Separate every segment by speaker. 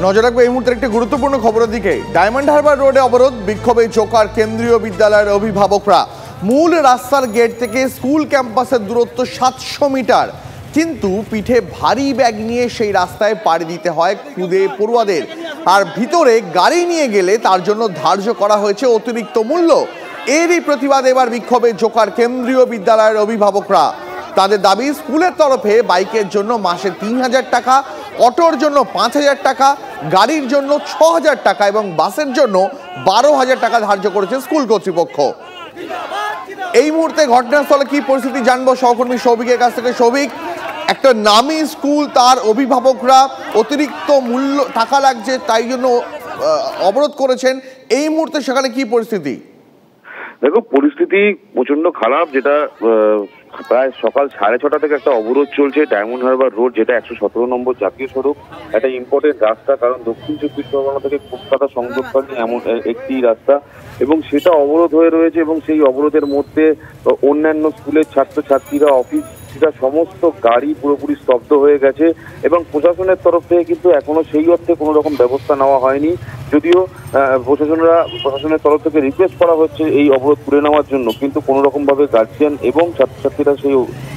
Speaker 1: নজর রাখবো এই মুহূর্তে একটি গুরুত্বপূর্ণ খবরের দিকে। ডায়মন্ড হারবার রোডে অবরোধ, বিক্ষোভে জোকার কেন্দ্রীয় বিদ্যালয়ের অভিভাবকরা। মূল রাস্তার গেট থেকে স্কুল ক্যাম্পাসের দূরত্ব 700 মিটার, কিন্তু পিঠে ভারী ব্যাগ নিয়ে সেই রাস্তায় পাড়ি দিতে হয় খুদে পড়ুয়াদের। আর ভিতরে গাড়ি নিয়ে গেলে তার জন্য ধার্য করা হয়েছে অতিরিক্ত মূল্য। এরই প্রতিবাদে এবার বিক্ষোভে জোকার কেন্দ্রীয় বিদ্যালয়ের অভিভাবকরা। তাদের দাবি, স্কুলের তরফে বাইকের জন্য মাসে 3000 টাকা, অটোর জন্য 5000 টাকা, গাড়ির জন্য 6000 টাকা এবং বাসের জন্য 12000 টাকা ধার্য করেছে স্কুল কর্তৃপক্ষ। এই মুহূর্তে ঘটনাস্থলে কি পরিস্থিতি জানবো সহকর্মী সৌভিকের কাছ থেকে। সৌভিক, একটা নামী স্কুল, তার অভিভাবকরা অতিরিক্ত মূল্য টাকা লাগছে তাই জন্য অবরোধ করেছেন, এই মুহূর্তে সেখানে কি পরিস্থিতি?
Speaker 2: দেখো, পরিস্থিতি প্রচন্ড খারাপ। যেটা প্রায় সকাল 6:30 থেকে একটা অবরোধ চলছে ডায়মন্ড হারবার রোড, যেটা 117 নম্বর জাতীয় সড়ক, একটা ইম্পর্টেন্ট রাস্তা, কারণ দক্ষিণ চব্বিশ পরগনা থেকে কলকাতা সংযোগকারী এমন একটি রাস্তা, এবং সেটা অবরোধ হয়ে রয়েছে। এবং সেই অবরোধের মধ্যে অন্যান্য স্কুলের ছাত্রছাত্রীরা, অফিস, সমস্ত গাড়ি পুরোপুরি স্তব্ধ হয়ে গেছে। এবং প্রশাসনের তরফ থেকে কিন্তু এখনো সেই অর্থে কোনো রকম ব্যবস্থা নেওয়া হয়নি, যদিও প্রশাসনের তরফ থেকে রিকোয়েস্ট করা হচ্ছে এই অবরোধ তুলে নেওয়ার জন্য, কিন্তু কোনো রকম ভাবে গার্জিয়ান এবং ছাত্রছাত্রীরা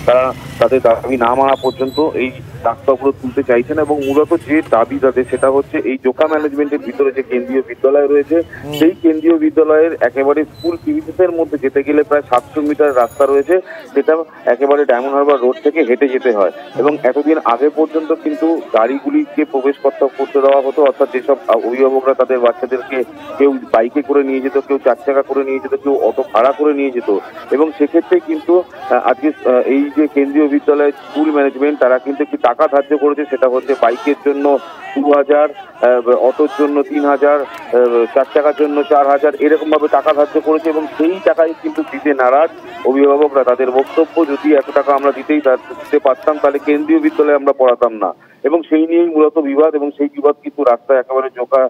Speaker 2: তারা তাদের দাবি না মানা পর্যন্ত এই রাস্তা অবরোধ তুলতে চাইছেন। এবং মূলত যে দাবি তাদের সেটা হচ্ছে এই জোকা ম্যানেজমেন্টের ভিতরে যে কেন্দ্রীয় বিদ্যালয় রয়েছে, সেই কেন্দ্রীয় বিদ্যালয়ের একেবারে স্কুল প্রিমিসেসের মধ্যে যেতে গেলে প্রায় 700 মিটার রাস্তা রয়েছে, সেটা একেবারে ডায়মন্ড হারবার রোড থেকে হেঁটে যেতে হয়। এবং এতদিন আগে পর্যন্ত কিন্তু গাড়িগুলিকে প্রবেশ করতে দেওয়া হতো, অর্থাৎ যেসব অভিভাবকরা তাদের বাচ্চাদেরকে কেউ বাইকে করে নিয়ে যেত, কেউ 4 চাকা করে নিয়ে যেত, কেউ অটো ভাড়া করে নিয়ে যেত। এবং সেক্ষেত্রে কিন্তু আজকে এই যে কেন্দ্রীয় বিদ্যালয়ের স্কুল ম্যানেজমেন্ট, তারা কিন্তু একটি টাকা ধার্য করেছে, সেটা হচ্ছে বাইকের জন্য 2000, অটোর জন্য 3000, 4 চাকার জন্য 4000, এরকম ভাবে টাকা ধার্য করেছে। এবং সেই টাকায় কিন্তু দিতে নারাজ অভিভাবকরা। তাদের বক্তব্য, যদি এত টাকা আমরা দিতে পারতাম তাহলে কেন্দ্রীয় বিদ্যালয়ে আমরা পড়াতাম না। এবং সেই নিয়েই মূলত বিবাদ, এবং সেই বিবাদ কিন্তু রাস্তায় একেবারে জোকা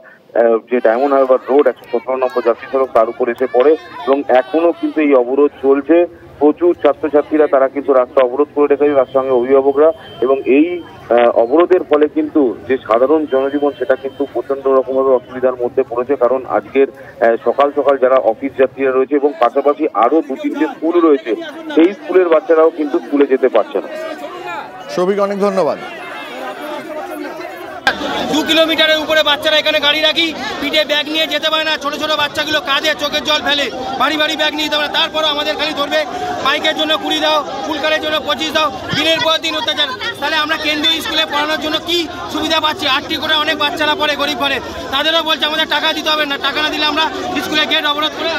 Speaker 2: যে ডায়মন্ড হারবার রোড 117 নম্বর জাতীয় সড়ক, তার উপর এসে পড়ে। এবং এখনো কিন্তু এই অবরোধ চলছে। প্রচুর ছাত্রছাত্রীরা তারা কিন্তু রাস্তা অবরোধ করে রেখেছে, তার সঙ্গে অভিভাবকরা। এবং এই অবরোধের ফলে কিন্তু যে সাধারণ জনজীবন, সেটা কিন্তু প্রচন্ড রকমভাবে অসুবিধার মধ্যে পড়েছে। কারণ আজকের সকাল সকাল যারা অফিস যাত্রীরা রয়েছে, এবং পাশাপাশি আরো 2-3টে স্কুল রয়েছে, সেই স্কুলের বাচ্চারাও কিন্তু স্কুলে যেতে পারছে না।
Speaker 1: সৌভিক, অনেক ধন্যবাদ।
Speaker 3: 2 কিলোমিটারের উপরে বাচ্চারা এখানে গাড়ি রাখি, পিঠে ব্যাগ নিয়ে যেতে পারে না। ছোট ছোট বাচ্চাগুলো কাঁদে, চোখের জল ফেলে, ভারী ভারী ব্যাগ নিয়ে যেতে পারে। তারপরও আমাদের খালি ধরবে, বাইকের জন্য 20 দাও, ফুলকারের জন্য 25 দাও, দিনের পর দিন অত্যাচার। তাহলে আমরা কেন্দ্রীয় স্কুলে পড়ানোর জন্য কি সুবিধা পাচ্ছি? 8টি করে অনেক বাচ্চারা পড়ে, গরিব পড়ে, তাদেরও বলছে আমাদের টাকা দিতে হবে না। টাকা না দিলে আমরা স্কুলের গেট অবরোধ করে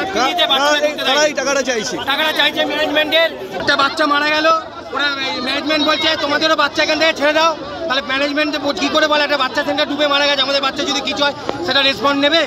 Speaker 3: টাকাটা চাইছে ম্যানেজমেন্টের। একটা বাচ্চা মারা গেল, ওরা ম্যানেজমেন্ট বলছে তোমাদেরও বাচ্চা এখান থেকে ছেড়ে দাও। তাহলে ম্যানেজমেন্ট কী করে বলে একটা বাচ্চা সেখানে ডুবে মারা গেছে, আমাদের বাচ্চা যদি কিছু হয় সেটা রেসপন্ড নেবে?